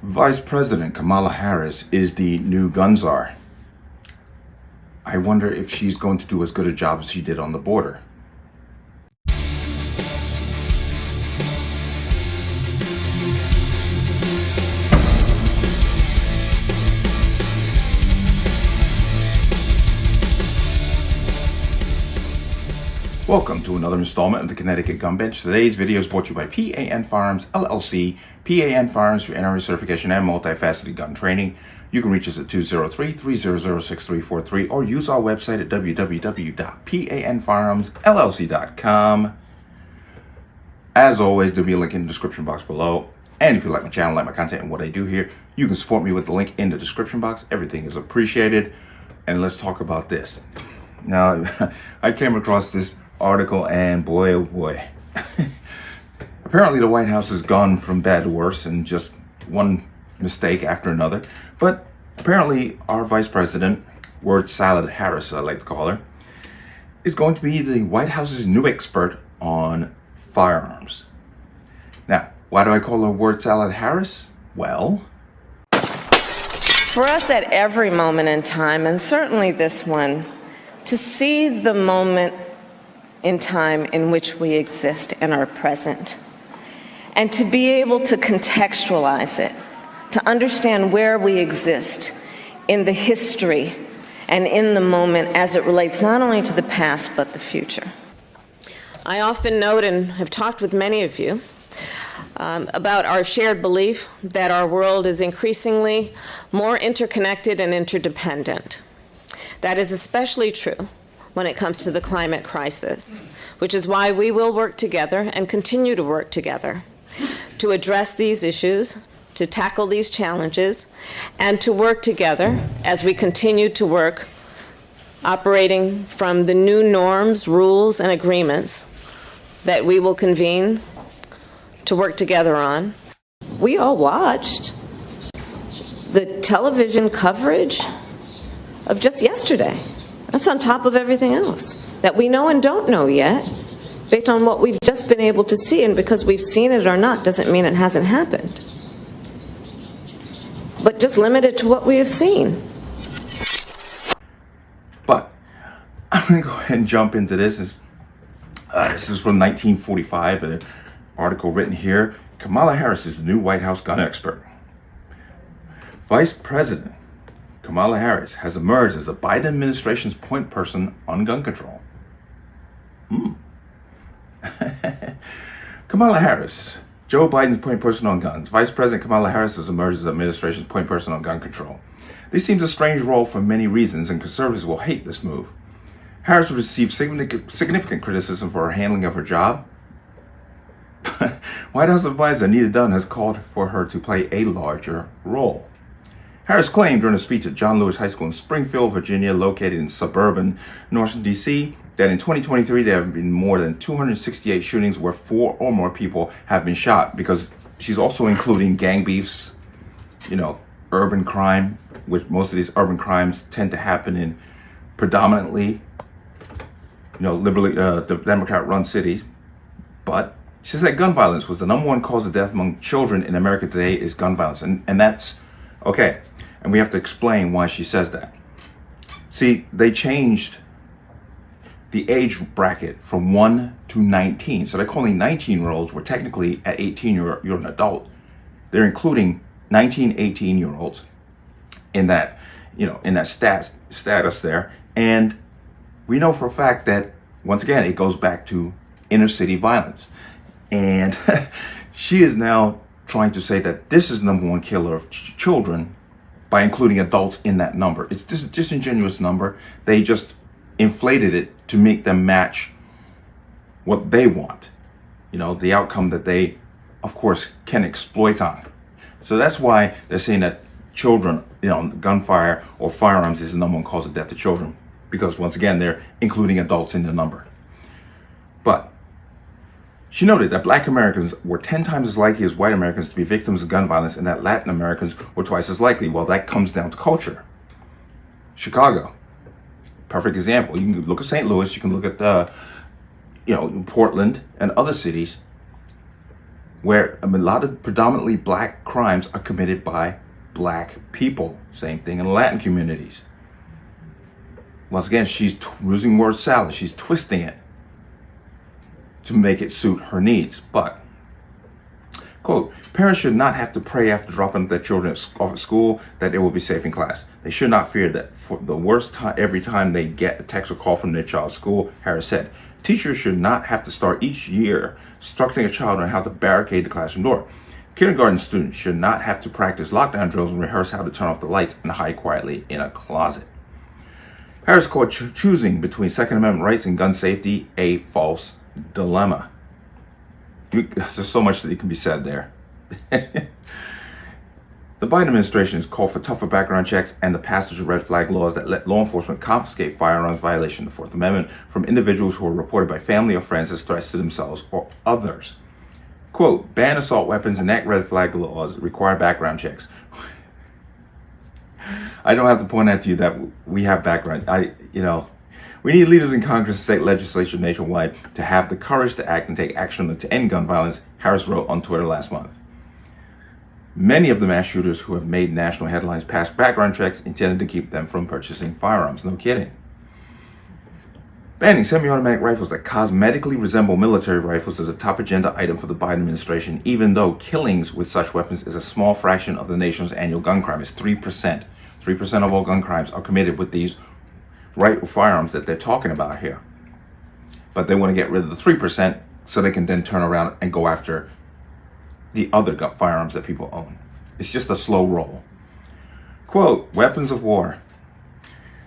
Vice President Kamala Harris is the new gun czar. I wonder if she's going to do as good a job as she did on the border. Welcome to another installment of the Connecticut Gun Bench. Today's video is brought to you by P.A.N. Firearms, LLC. P.A.N. Firearms for NRA certification and multifaceted gun training. You can reach us at 203-300-6343 or use our website at www.panfirearmsllc.com. As always, there'll be a link in the description box below. And if you like my channel, like my content and what I do here, you can support me with the link in the description box. Everything is appreciated. And let's talk about this. Now, I came across this article and boy, oh boy. Apparently the White House has gone from bad to worse and just one mistake after another. But apparently our Vice President, Word Salad Harris, I like to call her, is going to be the White House's new expert on firearms. Now, why do I call her Word Salad Harris? Well, for us at every moment in time, and certainly this one, to see the moment in time in which we exist and are present, and to be able to contextualize it, to understand where we exist in the history and in the moment as it relates not only to the past but the future. I often note and have talked with many of you about our shared belief that our world is increasingly more interconnected and interdependent. That is especially true when it comes to the climate crisis, which is why we will work together and continue to work together to address these issues, to tackle these challenges, and to work together as we continue to work operating from the new norms, rules, and agreements that we will convene to work together on. We all watched the television coverage of just yesterday. That's on top of everything else that we know and don't know yet, based on what we've just been able to see. And because we've seen it or not doesn't mean it hasn't happened, but just limited to what we have seen. but I'm going to go ahead and jump into this. This is from 1945, an article written here. Kamala Harris is the new White House gun expert. Vice President Kamala Harris has emerged as the Biden administration's point person on gun control. Kamala Harris, Joe Biden's point person on guns. Vice President Kamala Harris has emerged as the administration's point person on gun control. This seems a strange role for many reasons, and conservatives will hate this move. Harris received significant criticism for her handling of her job. White House advisor Anita Dunn has called for her to play a larger role. Harris claimed during a speech at John Lewis High School in Springfield, Virginia, located in suburban Washington, D.C., that in 2023 there have been more than 268 shootings where 4 or more people have been shot, because she's also including gang beefs, urban crime, which most of these urban crimes tend to happen in predominantly, liberally, Democrat-run cities. But she said that gun violence was the number one cause of death among children in America today is gun violence. And that's okay. And we have to explain why she says that. See, they changed the age bracket from 1 to 19. So they're calling 19-year-olds, where technically at 18 you're an adult. They're including 19, 18-year-olds in that, in that status there. And we know for a fact that, once again, it goes back to inner city violence. And she is now trying to say that this is the number one killer of children by including adults in that number. It's just a disingenuous number. They just inflated it to make them match what they want. The outcome that they, of course, can exploit on. So that's why they're saying that children, gunfire or firearms is the number one cause of death to children. Because once again, they're including adults in the number. But she noted that Black Americans were 10 times as likely as white Americans to be victims of gun violence, and that Latin Americans were twice as likely. Well, that comes down to culture. Chicago, perfect example. You can look at St. Louis, you can look at Portland and other cities. where a lot of predominantly black crimes are committed by black people. Same thing in Latin communities. Once again, she's using word salad. She's twisting it to make it suit her needs. But, quote, parents should not have to pray after dropping their children off at school that they will be safe in class. They should not fear that for the worst time every time they get a text or call from their child's school, Harris said. Teachers should not have to start each year instructing a child on how to barricade the classroom door. Kindergarten students should not have to practice lockdown drills and rehearse how to turn off the lights and hide quietly in a closet. Harris called choosing between Second Amendment rights and gun safety a false dilemma. There's so much that can be said there. The Biden administration has called for tougher background checks and the passage of red flag laws that let law enforcement confiscate firearms violation of the Fourth Amendment from individuals who are reported by family or friends as threats to themselves or others. Quote, ban assault weapons, enact red flag laws, require background checks. I don't have to point out to you that we have background. We need leaders in Congress and state legislature nationwide to have the courage to act and take action to end gun violence, Harris wrote on Twitter last month. Many of the mass shooters who have made national headlines passed background checks intended to keep them from purchasing firearms. No kidding. Banning semi-automatic rifles that cosmetically resemble military rifles is a top agenda item for the Biden administration, even though killings with such weapons is a small fraction of the nation's annual gun crime. It's 3%. 3% of all gun crimes are committed with these firearms that they're talking about here. But they want to get rid of the 3% so they can then turn around and go after the other firearms that people own. It's just a slow roll. Quote, weapons of war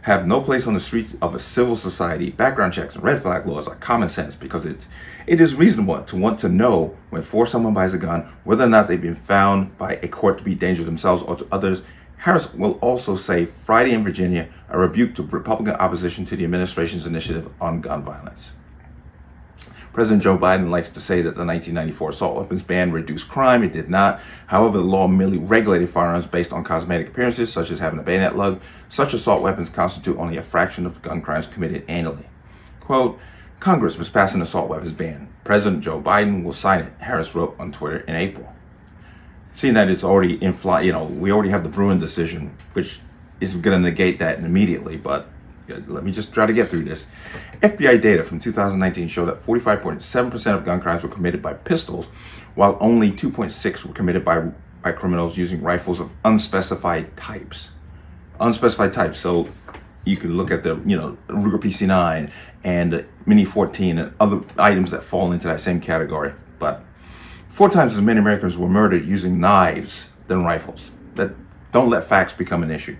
have no place on the streets of a civil society. Background checks and red flag laws are common sense because it is reasonable to want to know before someone buys a gun whether or not they've been found by a court to be dangerous to themselves or to others. Harris will also say Friday in Virginia a rebuke to Republican opposition to the administration's initiative on gun violence. President Joe Biden likes to say that the 1994 assault weapons ban reduced crime. It did not. However, the law merely regulated firearms based on cosmetic appearances, such as having a bayonet lug. Such assault weapons constitute only a fraction of the gun crimes committed annually. Quote, Congress must pass an assault weapons ban. President Joe Biden will sign it, Harris wrote on Twitter in April. Seeing that it's already in flight, we already have the Bruin decision, which is going to negate that immediately, but let me just try to get through this. FBI data from 2019 showed that 45.7% of gun crimes were committed by pistols, while only 2.6% were committed by criminals using rifles of unspecified types. Unspecified types. So you can look at the, Ruger PC-9 and Mini 14 and other items that fall into that same category. But 4 times as many Americans were murdered using knives than rifles. Don't let facts become an issue.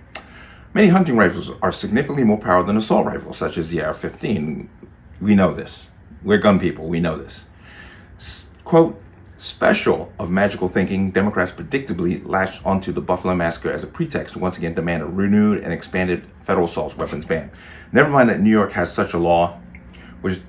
Many hunting rifles are significantly more powerful than assault rifles, such as the AR-15. We know this. We're gun people. We know this. Quote, special of magical thinking, Democrats predictably latched onto the Buffalo Massacre as a pretext to once again demand a renewed and expanded federal assault weapons ban. Never mind that New York has such a law, which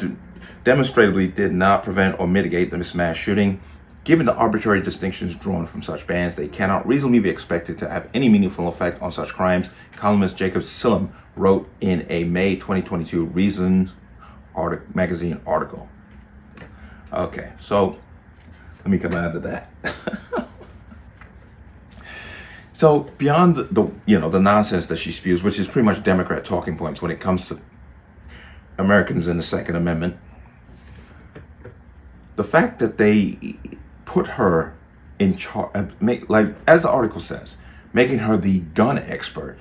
demonstrably did not prevent or mitigate the mass shooting. Given the arbitrary distinctions drawn from such bans, they cannot reasonably be expected to have any meaningful effect on such crimes, columnist Jacob Sillam wrote in a May 2022 Reasons magazine article. Okay, so let me come out of that. So beyond the nonsense that she spews, which is pretty much Democrat talking points when it comes to Americans in the Second Amendment, the fact that they put her in charge, as the article says, making her the gun expert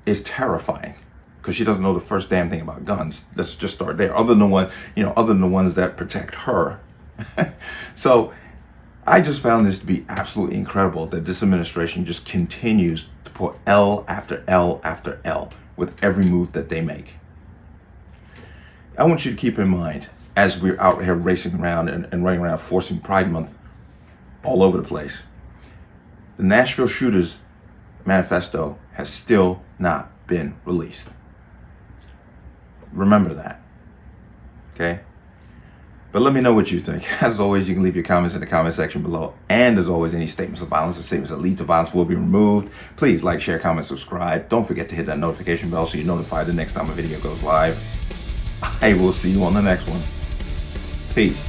is terrifying because she doesn't know the first damn thing about guns. Let's just start there. Other than the ones that protect her. So I just found this to be absolutely incredible that this administration just continues to put L after L after L with every move that they make. I want you to keep in mind, as we're out here racing around and running around forcing Pride Month all over the place, the Nashville Shooters Manifesto has still not been released. Remember that. Okay? But let me know what you think. As always, you can leave your comments in the comment section below. And as always, any statements of violence or statements that lead to violence will be removed. Please like, share, comment, subscribe. Don't forget to hit that notification bell so you're notified the next time a video goes live. I will see you on the next one. Peace.